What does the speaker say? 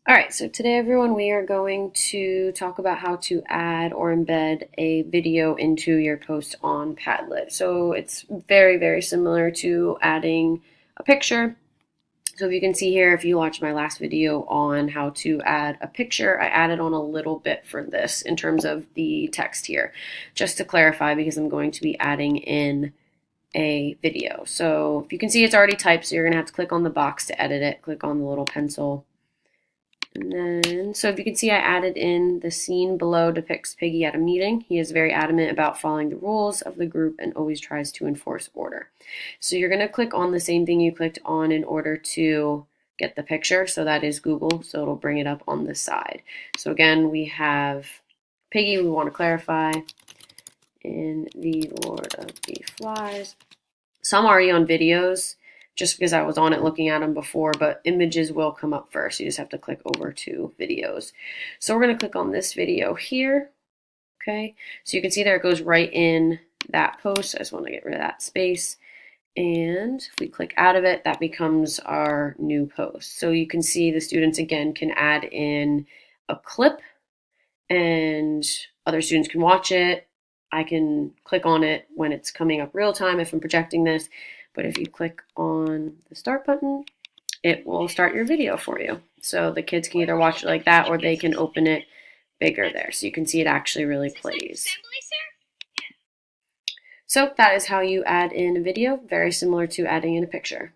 All right, so today, everyone, we are going to talk about how to add or embed a video into your post on Padlet. So it's very, very similar to adding a picture. So if you can see here, if you watched my last video on how to add a picture, I added on a little bit for this in terms of the text here, just to clarify, because I'm going to be adding in a video. So if you can see, it's already typed, so you're going to have to click on the box to edit it. Click on the little pencil. And then, so if you can see, I added in the scene below depicts Piggy at a meeting. He is very adamant about following the rules of the group and always tries to enforce order. So you're going to click on the same thing you clicked on in order to get the picture. So that is Google. So it'll bring it up on the side. So again, we have Piggy. We want to clarify in the Lord of the Flies. So I'm already on videos just because I was on it looking at them before, but images will come up first. You just have to click over to videos. So we're going to click on this video here. Okay, so you can see there it goes right in that post. I just want to get rid of that space. And if we click out of it, that becomes our new post. So you can see the students again can add in a clip and other students can watch it. I can click on it when it's coming up real time if I'm projecting this. But if you click on the start button, it will start your video for you. So the kids can either watch it like that or they can open it bigger there. So you can see it actually really plays. So that is how you add in a video, very similar to adding in a picture.